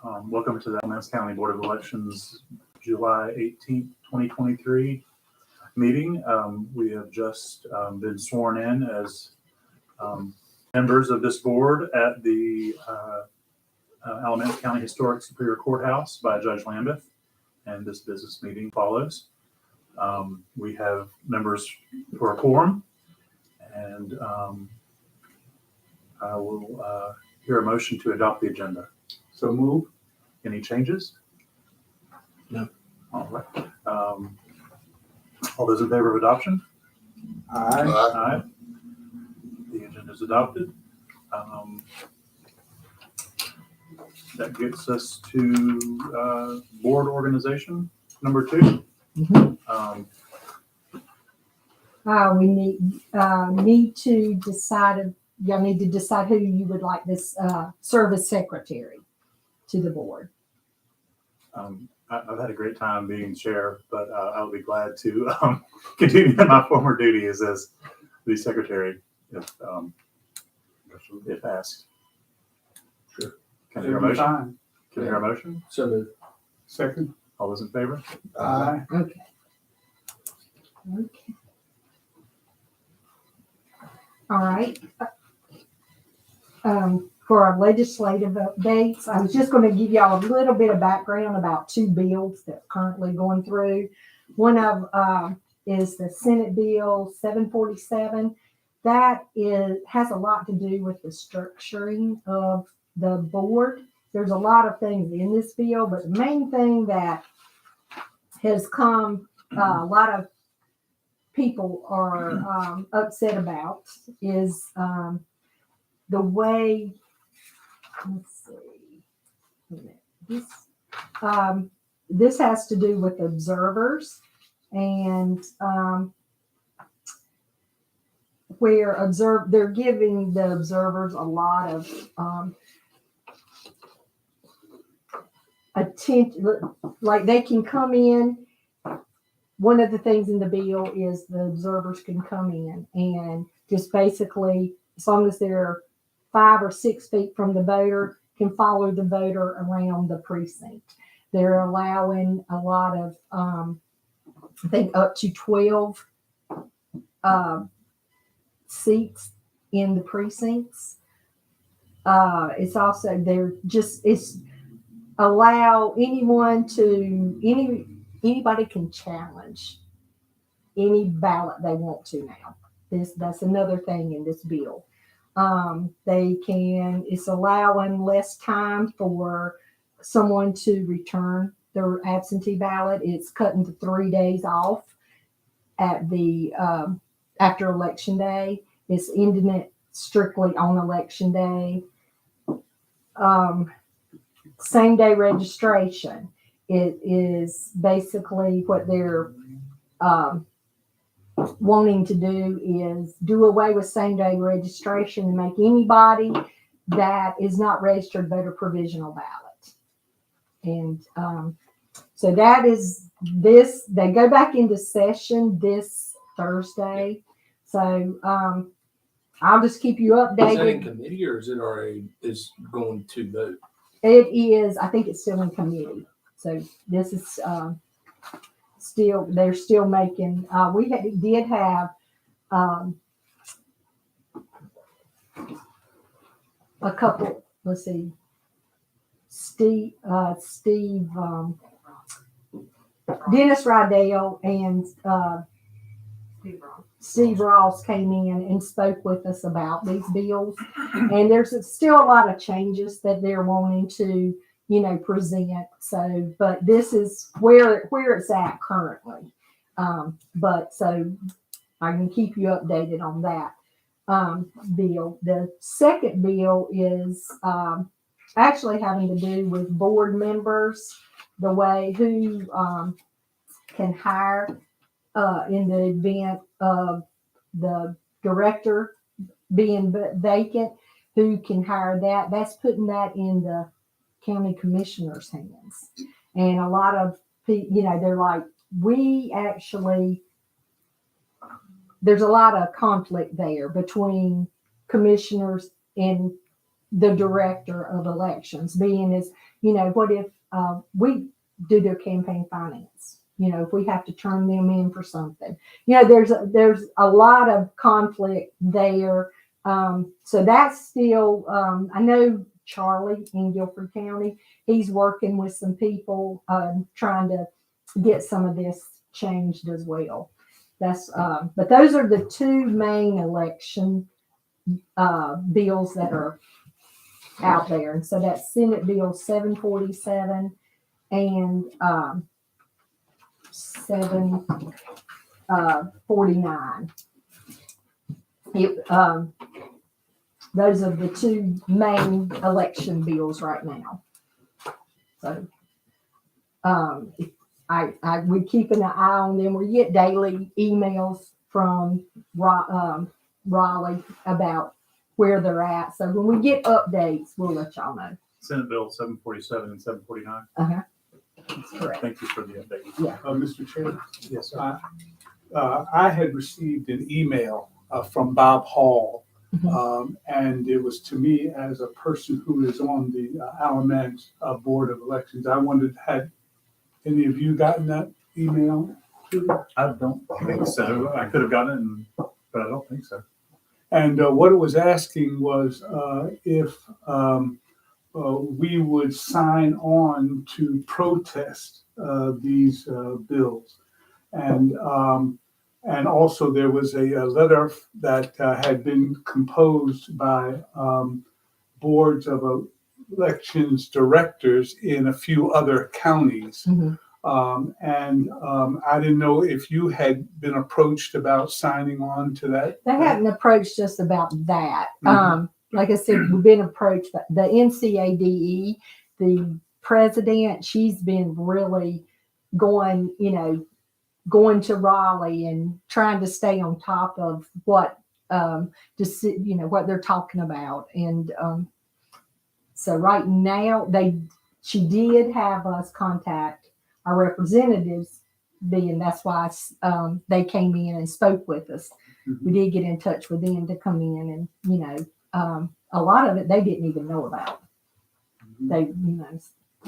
Welcome to the Alamance County Board of Elections July 18th, 2023 meeting. We have just been sworn in as members of this board at the Alamance County Historic Superior Courthouse by Judge Lambeth, and this business meeting follows. We have members for a quorum, and I will hear a motion to adopt the agenda. So move. Any changes? No. All right. All those in favor of adoption? Aye. Aye. The agenda is adopted. That gets us to board organization number 2. We need to decide. Y'all need to decide who you would like this serve as secretary to the board. I've had a great time being chair, but I'll be glad to continue my former duties as the secretary if asked. Sure. Can I hear a motion? Can I hear a motion? So move. Second. All those in favor? Aye. Okay. All right. For our legislative updates, I was just going to give y'all a little bit of background about 2 bills that are currently going through. One of is the Senate Bill 747. That has a lot to do with the structuring of the board. There's a lot of things in this bill, but the main thing that has come, a lot of people are upset about is the way, let's see, this has to do with observers, and where they're giving the observers a lot of attention, like they can come in. One of the things in the bill is the observers can come in and just basically, as long as they're 5 or 6 feet from the voter, can follow the voter around the precinct. They're allowing a lot of, I think up to 12 seats in the precincts. It's also, it's allow anyone to, anybody can challenge any ballot they want to now. That's another thing in this bill. It's allowing less time for someone to return their absentee ballot. It's cutting to 3 days off at the after election day. It's ending it strictly on election day. Same day registration. It is basically what they're wanting to do is do away with same day registration and make anybody that is not registered vote a provisional ballot. And so that is this. They go back into session this Thursday. So I'll just keep you updated. Is that in committee or is it already going to vote? It is. I think it's still in committee. So this is they're still making, did have a couple, let's see, Dennis Rydell and Steve Ross came in and spoke with us about these bills. And there's still a lot of changes that they're wanting to present. So, but this is where it's at currently. But so I can keep you updated on that bill. The second bill is actually having to do with board members, the way who can hire in the event of the director being vacant, who can hire that. That's putting that in the county commissioner's hands. And a lot of people, they're like, there's a lot of conflict there between commissioners and the director of elections, being as, what if we do their campaign finance? If we have to turn them in for something, there's a lot of conflict there. So that's still, I know Charlie in Guilford County, he's working with some people, trying to get some of this changed as well. But those are the two main election bills that are out there. And so that's Senate Bill 747 and 749. Those are the two main election bills right now. So we're keeping an eye on them. We get daily emails from Raleigh about where they're at. So when we get updates, we'll let y'all know. Senate Bill 747 and 749. That's correct. Thank you for the update. Yeah. Mr. Chairman, Yes, sir. I had received an email from Bob Hall, and it was to me as a person who is on the Alamance Board of Elections. I wondered, had any of you gotten that email? I don't think so. I could have gotten it, but I don't think so. And what it was asking was if we would sign on to protest these bills. And also there was a letter that had been composed by boards of elections directors in a few other counties. I didn't know if you had been approached about signing on to that. They hadn't approached us about that. Like I said, we've been approached by the NCADE, the president. She's been really going to Raleigh and trying to stay on top of what what they're talking about. And so right now she did have us contact our representatives, and that's why they came in and spoke with us. We did get in touch with them to come in, and a lot of it they didn't even know about. They,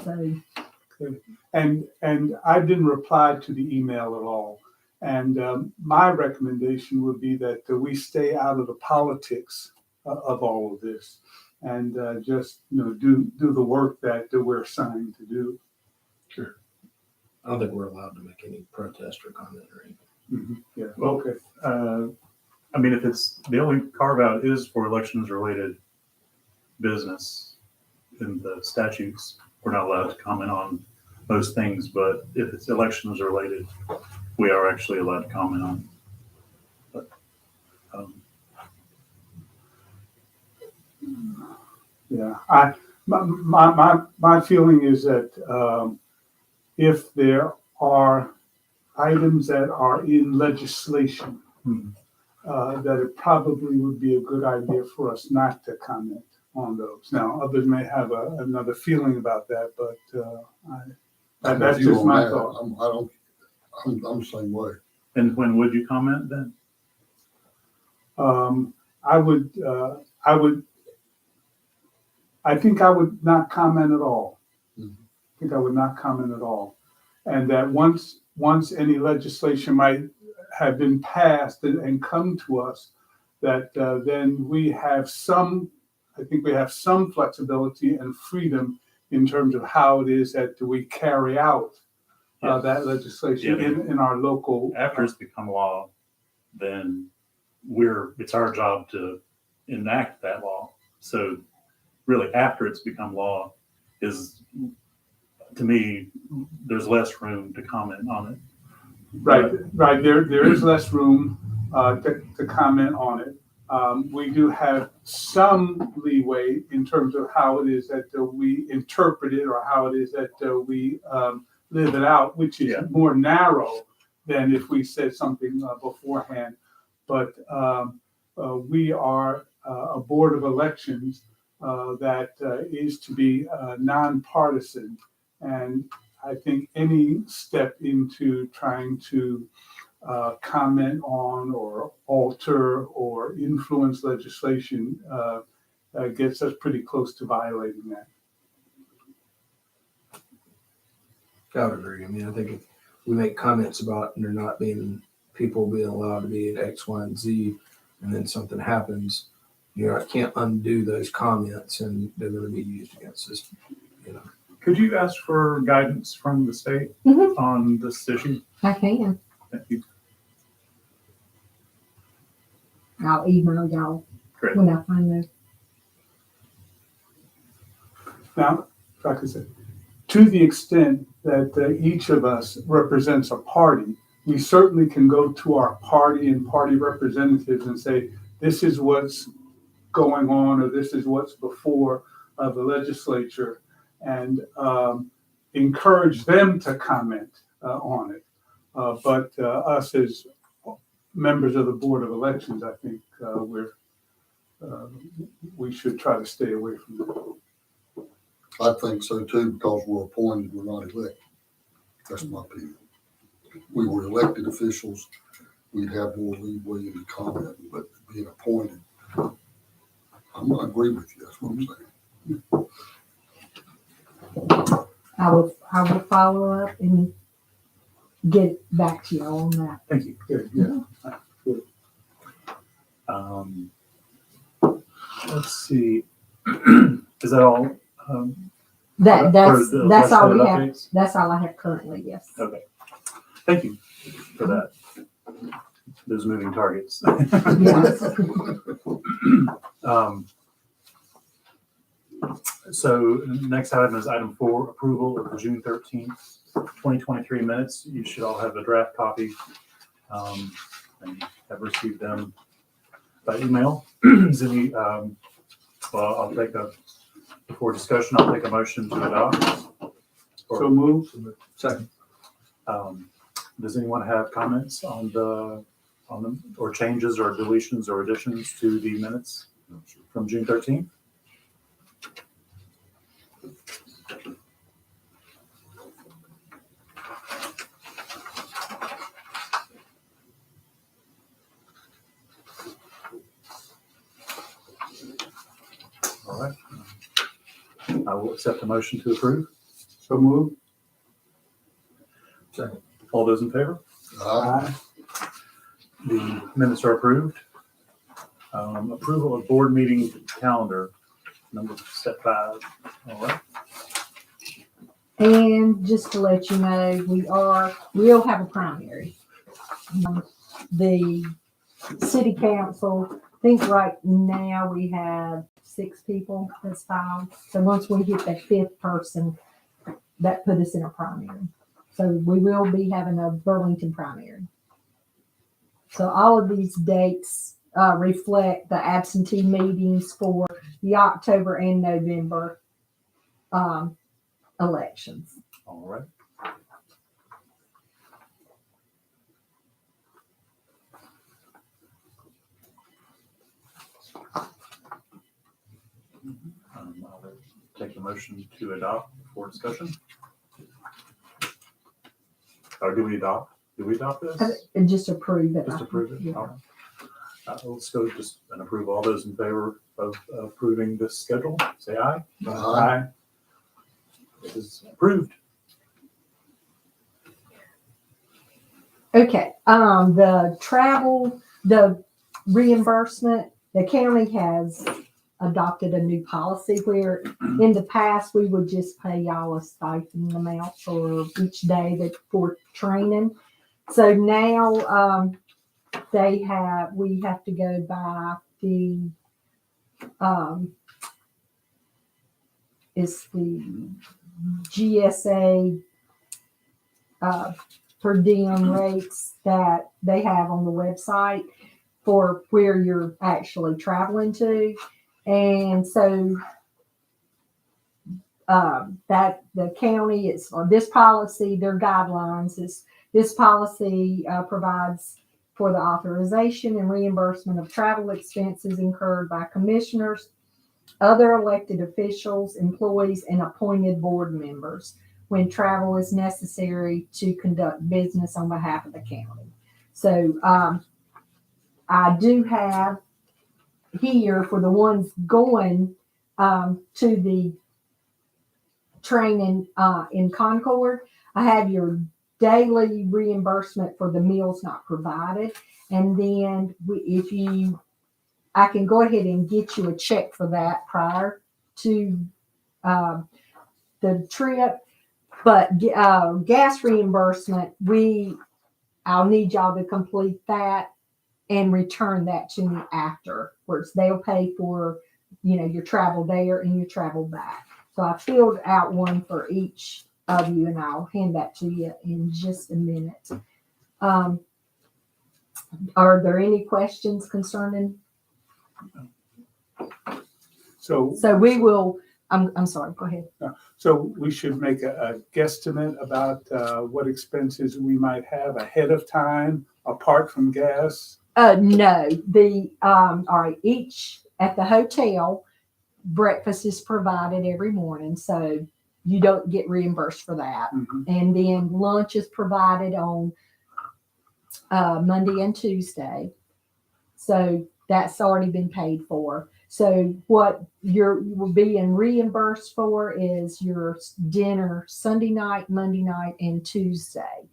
so. Okay. And I didn't reply to the email at all. And my recommendation would be that we stay out of the politics of all of this, and just do the work that we're assigned to do. Sure. I don't think we're allowed to make any protest or comment or anything. Yeah. Well, Okay. I mean, if it's the only carve out is for elections related business in the statutes, we're not allowed to comment on those things. But if it's elections related, we are actually allowed to comment on. But, yeah. My feeling is that if there are items that are in legislation, that it probably would be a good idea for us not to comment on those. Now, others may have another feeling about that, but that's just my thought. I'm the same way. and when would you comment then? I think I would not comment at all. Mhm. I think I would not comment at all. And that once any legislation might have been passed and come to us, that then we have some flexibility and freedom in terms of how it is that we carry out that legislation in our local. After it's become law, then it's our job to enact that law. So really, after it's become law is, to me, there's less room to comment on it. Right. There is less room to comment on it. We do have some leeway in terms of how it is that we interpret it or how it is that we live it out, which is more narrow than if we said something beforehand. But we are a board of elections that is to be nonpartisan. And I think any step into trying to comment on or alter or influence legislation gets us pretty close to violating that. I would agree. I mean, I think if we make comments about there not being people being allowed to be at X, Y, and Z, and then something happens, I can't undo those comments, and they're going to be used against us. Could you ask for guidance from the state Mhm. on this issue? I can. Thank you. I'll email y'all Great. when I find those. Now, like I said, to the extent that each of us represents a party, we certainly can go to our party and party representatives and say, this is what's going on, or this is what's before the legislature, and encourage them to comment on it. But us as members of the Board of Elections, I think we should try to stay away from that. I think so too, because we're appointed, we're not elected. That's my opinion. If we were elected officials, we'd have more leeway in the comment, but being appointed, I'm gonna agree with you, that's what I'm saying. I will follow up and get back to y'all on that. Thank you. Good, yeah. Let's see. Is that all? That's for the that's all we legislative have. updates? That's all I have currently. Yes. Okay. Thank you for that. Those moving targets. Yes. So next item is item 4, approval of the June 13th, 2023 minutes. You should all have a draft copy and have received them by email. Is any, well, I'll take before discussion, I'll take a motion to adopt. So move. Second. Does anyone have comments on the, or changes or deletions or additions to the minutes from June 13th? All right. I will accept the motion to approve. So move. Second. All those in favor? Aye. The minutes are approved. Approval of board meeting calendar, step 5. All right. And just to let you know, we'll have a primary. The city council, I think right now we have 6 people that's filed. So once we hit that 5th person, that put us in a primary. So we will be having a Burlington primary. So all of these dates reflect the absentee meetings for the October and November elections. All right. I'll take the motion to adopt for discussion. Or do we adopt? Do we adopt this? And just approve it. Just approve it? Yeah. All right. Let's go just and approve. All those in favor of approving this schedule, say aye. Aye. It is approved. Okay, the travel, the reimbursement, the county has adopted a new policy where in the past, we would just pay y'all a stipend amount for each day that for training. So now, we have to go by the, it's the GSA, per diem rates that they have on the website for where you're actually traveling to. And so that the county is, or this policy, their guidelines is, this policy provides for the authorization and reimbursement of travel expenses incurred by commissioners, other elected officials, employees, and appointed board members when travel is necessary to conduct business on behalf of the county. So I do have here for the ones going to the training in Concord, I have your daily reimbursement for the meals not provided. And then I can go ahead and get you a check for that prior to the trip. But gas reimbursement, I'll need y'all to complete that and return that to me afterwards. They'll pay for, your travel there and your travel back. So I filled out one for each of you, and I'll hand that to you in just a minute. Are there any questions concerning? So We will. I'm sorry. Go ahead. So we should make a guesstimate about what expenses we might have ahead of time, apart from gas? No. All right. Each at the hotel, breakfast is provided every morning, so you don't get reimbursed for that. Mhm. And then lunch is provided on Monday and Tuesday, so that's already been paid for. So what you will be reimbursed for is your dinner Sunday night, Monday night, and Tuesday.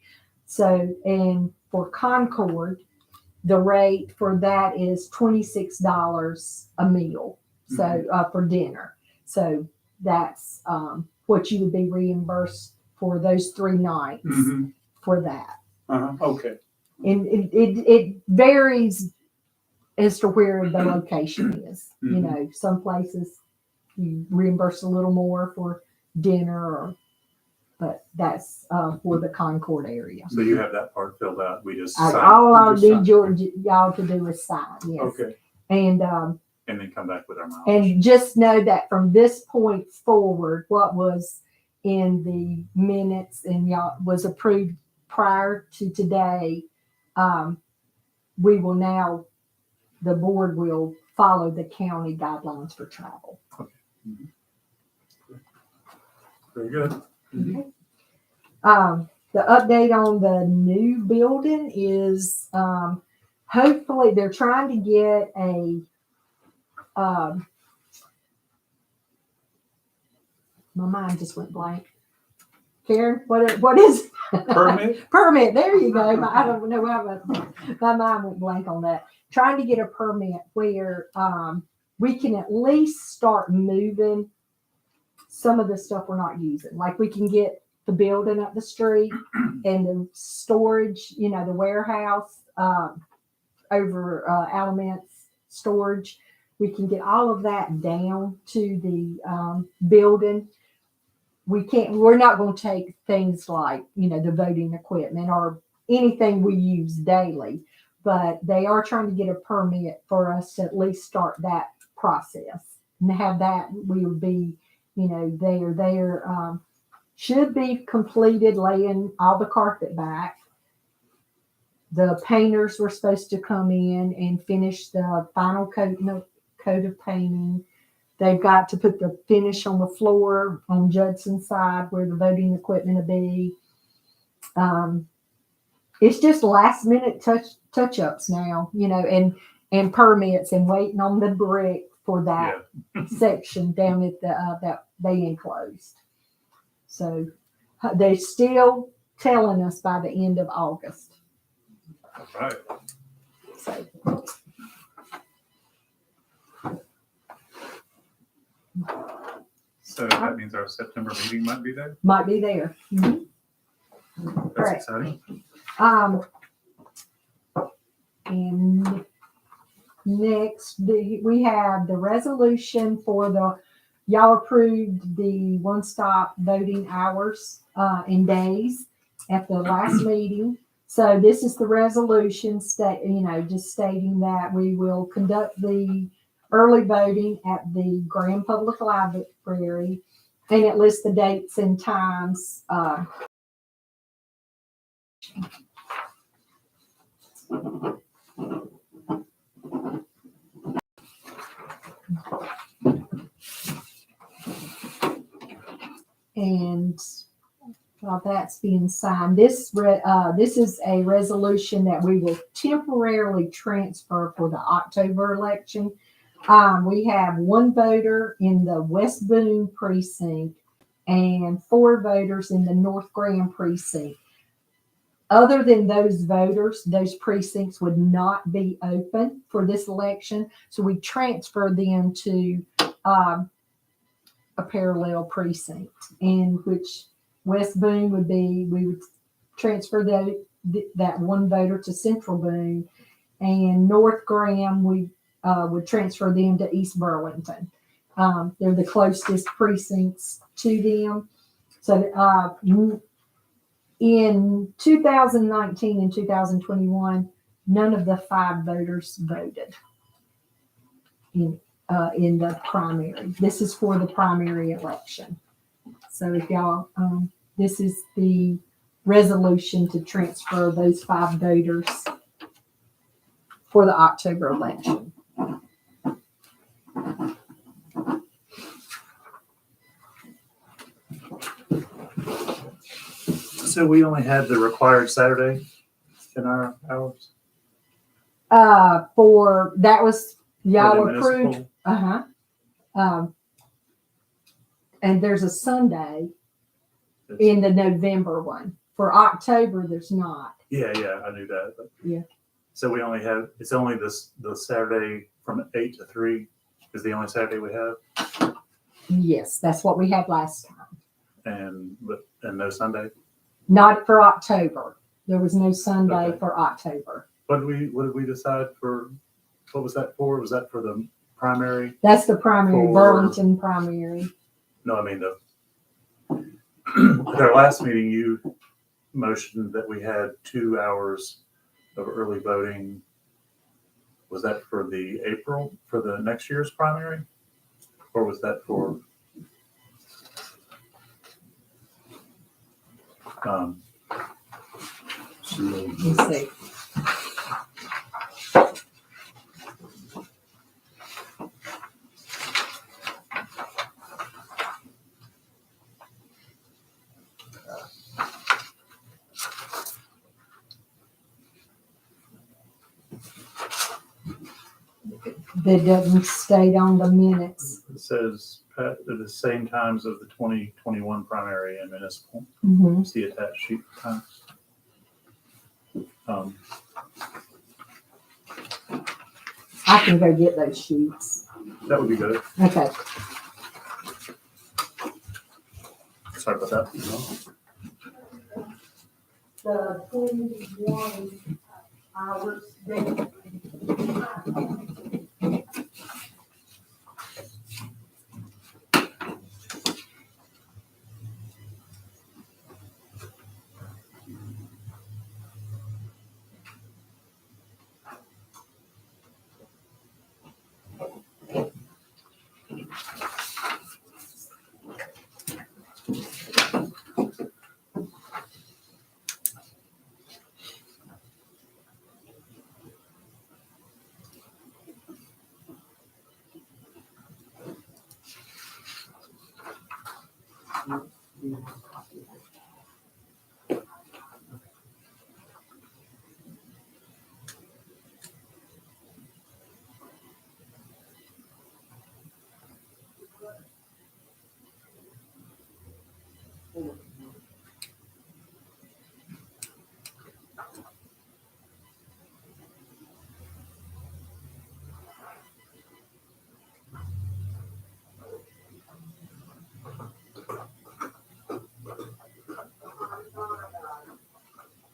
So, and for Concord, the rate for that is $26 a meal. So for dinner. So that's what you would be reimbursed for those 3 nights Mhm. for that. Okay. And it varies as to where the location is. Mhm. Some places you reimburse a little more for dinner, but that's for the Concord area. So you have that part filled out. We just sign All I'll just need sign. y'all to do is sign, yes. Okay. And and then come back with our mileage. and just know that from this point forward, what was in the minutes and y'all was approved prior to today, we will now, the board will follow the county guidelines for travel. Very good. The update on the new building is hopefully they're trying to get a my mind just went blank. Karen, what is Permit? permit? There you go. I don't know why my mind went blank on that. Trying to get a permit where we can at least start moving some of the stuff we're not using. Like we can get the building up the street and the storage, the warehouse over Alamance storage. We can get all of that down to the building. We're not going to take things like, the voting equipment or anything we use daily, but they are trying to get a permit for us to at least start that process and have that. We will be, there should be completed laying all the carpet back. The painters were supposed to come in and finish the final coat of painting. They've got to put the finish on the floor on Judson's side where the voting equipment will be. It's just last minute touch ups now, and permits and waiting on the brick for that section down at the that they enclosed. So they're still telling us by the end of August. All right. So. So that means our September meeting might be there. Might be there. Mhm. That's Correct. exciting. And next we have the resolution for y'all approved the one-stop voting hours and days at the last meeting. So this is the resolution just stating that we will conduct the early voting at the Graham Public Library, and it lists the dates and times. And while that's being signed, this is a resolution that we will temporarily transfer for the October election. We have one voter in the West Boone precinct and 4 voters in the North Graham precinct. Other than those voters, those precincts would not be open for this election. So we transfer them to a parallel precinct, in which West Boone would be, we would transfer that one voter to Central Boone, and North Graham, we would transfer them to East Burlington. They're the closest precincts to them. So in 2019 and 2021, none of the 5 voters voted in the primary. This is for the primary election. So if y'all, this is the resolution to transfer those 5 voters for the October election. So we only had the required Saturday in our hours? For that was y'all For the approved. municipal? And there's a Sunday in the November one. For October, there's not. Yeah, I knew that. But Yeah. So we only have, it's only the Saturday from 8 to 3 is the only Saturday we have, Yes, that's what we had last time. and no Sunday. Not for October. There was no Sunday Okay. for October. What did we decide for? What was that for? Was that for the primary? That's the primary, For- Burlington primary. No, I mean at our last meeting, you motioned that we had 2 hours of early voting. Was that for the April, for the next year's primary? Or was that for? Let's see. That doesn't state on the minutes. It says at the same times of the 2021 primary and municipal. Mhm. It's the attached sheet for times. I can go get those sheets. That would be good. Okay. Sorry about that. The 21 hours.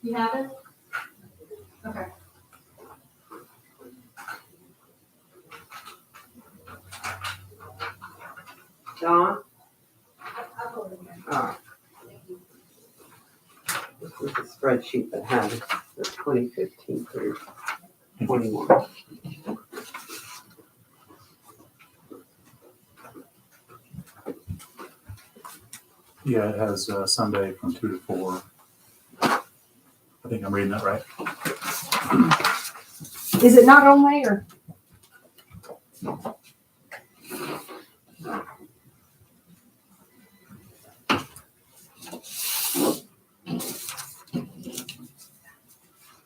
You have it? Okay. John? Alright. This is a spreadsheet that has the 2015 through 21. Yeah, it has Sunday from 2 to 4. I think I'm reading that right. Is it not on there?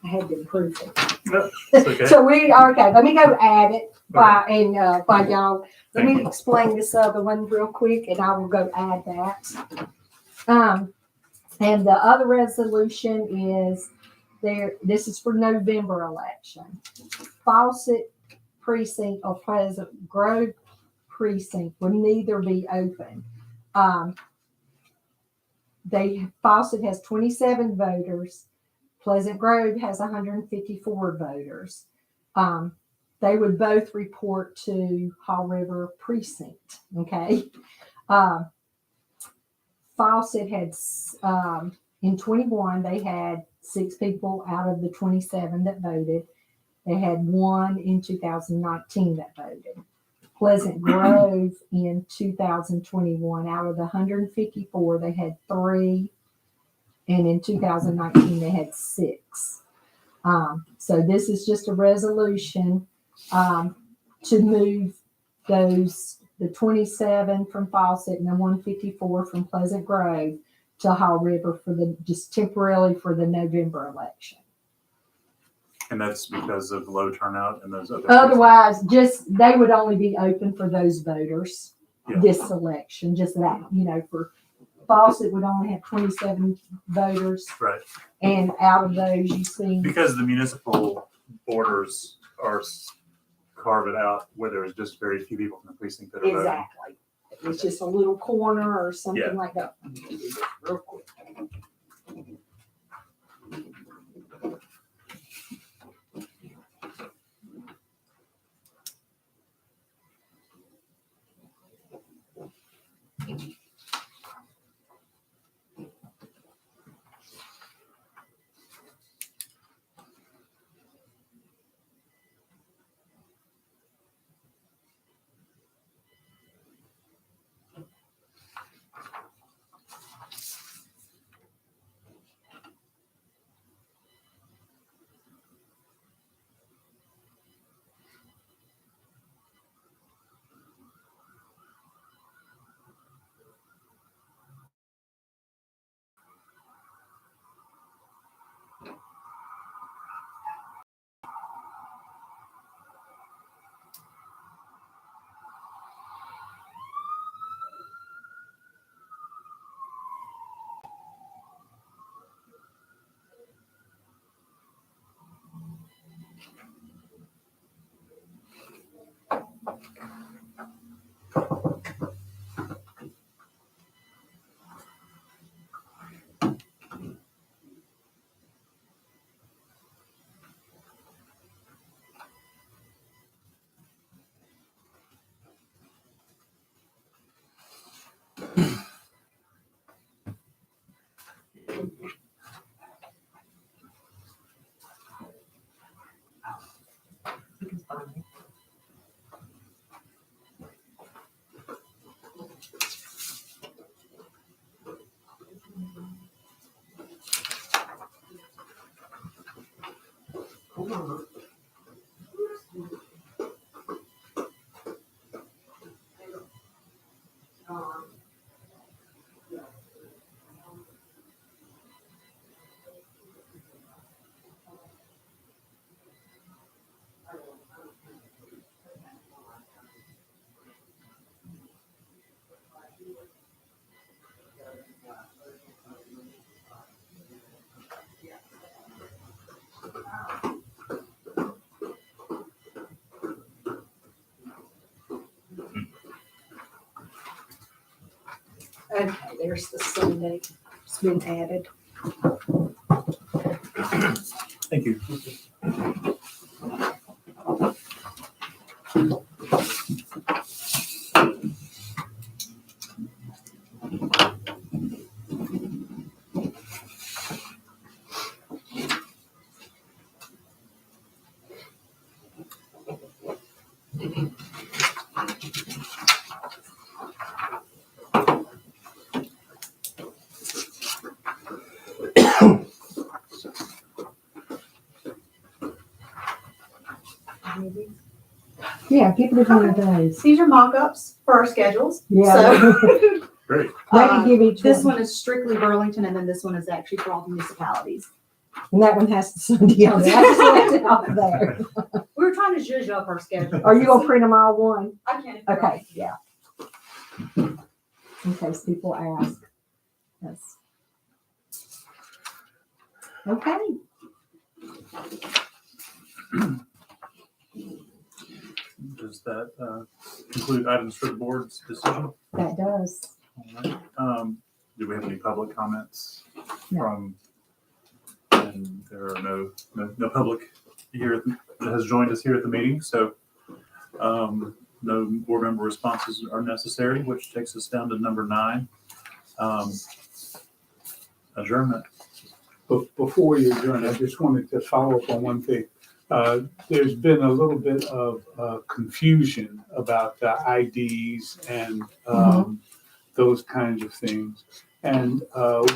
I had to approve it. No, it's okay. So okay, let me go add it. By y'all, let me explain this other one real quick and I will go add that. And the other resolution is there, this is for November election. Fawcett precinct or Pleasant Grove precinct will neither be open. Fawcett has 27 voters. Pleasant Grove has 154 voters. They would both report to Haw River precinct. Okay. Fawcett had, in 21, they had 6 people out of the 27 that voted. They had 1 in 2019 that voted. Pleasant Grove in 2021, out of the 154, they had 3. And in 2019, they had 6. So this is just a resolution to move the 27 from Fawcett and the 154 from Pleasant Grove to Haw River just temporarily for the November election. And that's because of low turnout and those other. Otherwise, they would only be open for those voters, Yeah. this election, just that, for Fawcett would only have 27 voters. Right. And out of those, you see. Because the municipal borders carve it out where there's just very few people from the precinct that are voting. Exactly. It's just a little corner or something Yeah. like that. Real quick. Okay, there's the Sunday. It's been added. Thank you. Yeah, give it one of those. These are mock-ups for our schedules. Yeah. So, Great. Maybe give each this one. one is strictly Burlington, and then this one is actually for all municipalities. And that one has the Sunday on it. I just left it off there. We're were trying to zhuzh up our schedule. Are you gonna print them all one? I can. Okay, yeah. In case people ask. Yes. Okay, Does that conclude items for the board's decision? that does. All right. Do we have any public comments No. from? And there are no public here that has joined us here at the meeting, so no board member responses are necessary, which takes us down to number 9. Adjournment. Before you adjourn, I just wanted to follow up on one thing. There's been a little bit of confusion about the IDs and those kinds of things. And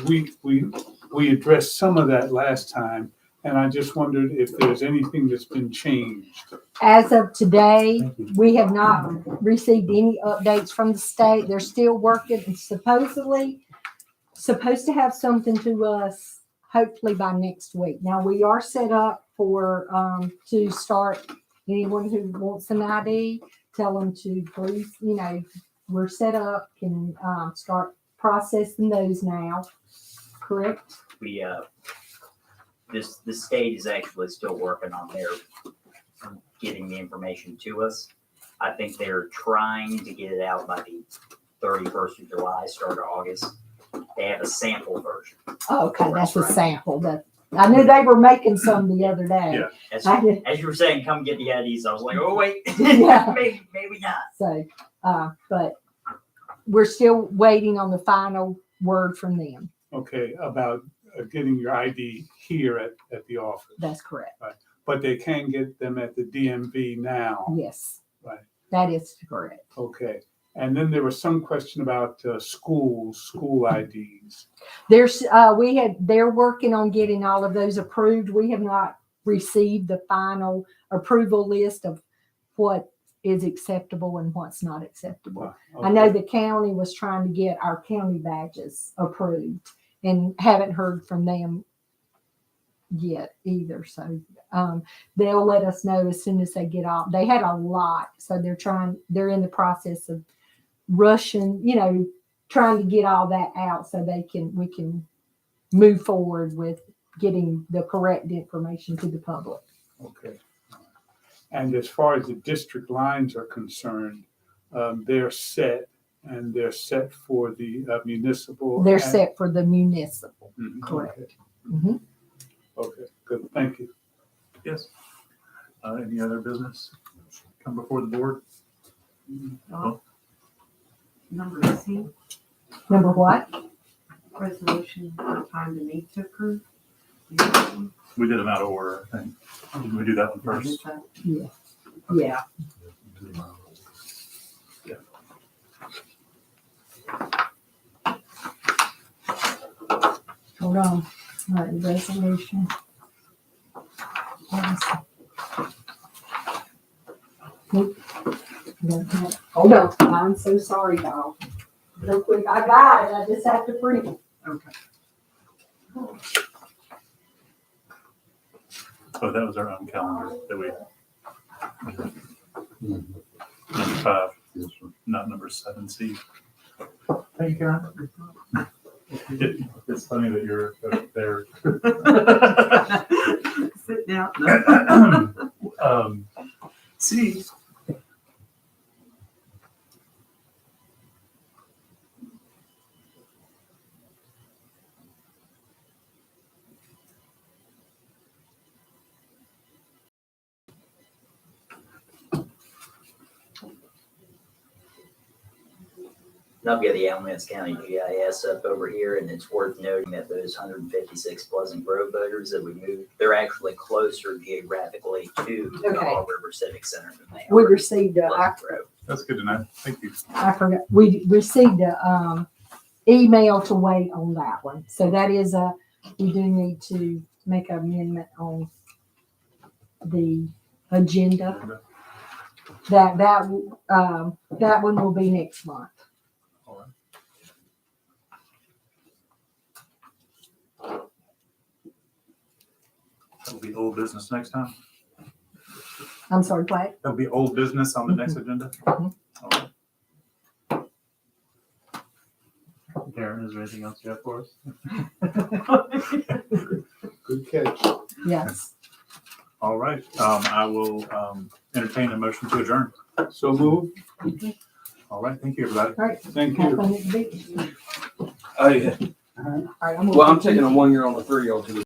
we addressed some of that last time, and I just wondered if there's anything that's been changed. As of today, Thank you. we have not received any updates from the state. They're still working and supposed to have something to us hopefully by next week. Now, we are set up for, to start, anyone who wants an ID, tell them to please, we're set up, can, start processing those now, correct? We the state is actually still working on their getting the information to us. I think they're trying to get it out by the 31st of July, start of August. They have a sample version. Okay, that's a Right. sample that, I knew they were making some the other day. Yeah. As, I did, as you were saying, come get the IDs, I was like, oh wait, Yeah. maybe not. so, but we're still waiting on the final word from them. Okay, about getting your ID here at the office. That's correct. But they can get them at the DMV now. Yes. Right. That is correct. Okay. And then there was some question about school IDs. They're working on getting all of those approved. We have not received the final approval list of what is acceptable and what's not acceptable. I know the county was trying to get our county badges approved and haven't heard from them yet either. So they'll let us know as soon as they get off. They had a lot, so they're in the process of rushing, trying to get all that out so we can move forward with getting the correct information to the public. Okay. And as far as the district lines are concerned, they're set, and they're set for the municipal. They're and- set for the municipal. Mhm, Correct. okay. Mhm. Okay, good, thank you. Yes. Any other business come before the board? Number C, Number what? resolution for time to meet to approve. We did them out of order, I think. Did we do that one first? Yeah. Yeah. Hold on. All right, resolution. Nope. Hold on. I'm so sorry, y'all. Real quick, I got it. I just have to print it. Okay. Oh, that was our own calendar that we, Mhm. number 5, Yes, sir. not number 7C. Thank you, Karen. It's funny that you're there. Sit down. See. And I've got the Alamance County GIS up over here, and it's worth noting that those 156 Pleasant Grove voters that we moved, they're actually closer geographically to the Okay. Haw River Civic Center than they We are received to a, Pleasant Grove. That's good to know. Thank you. I forgot, we received a, email to wait on that one. So that is we do need to make an amendment on the agenda. That one will be next month. All right. That'll be old business next time. I'm sorry, what? There'll be old business on the next agenda. Mhm. All right. Karen, is there anything else you have for us? Good catch. Yes. All right, I will entertain a motion to adjourn. So move. All right, thank you, everybody. All right. Thank Have you. fun at the beach. Oh, yeah. All right, I'm gonna- Well, I'm taking a 1 year on a 3-year-old to the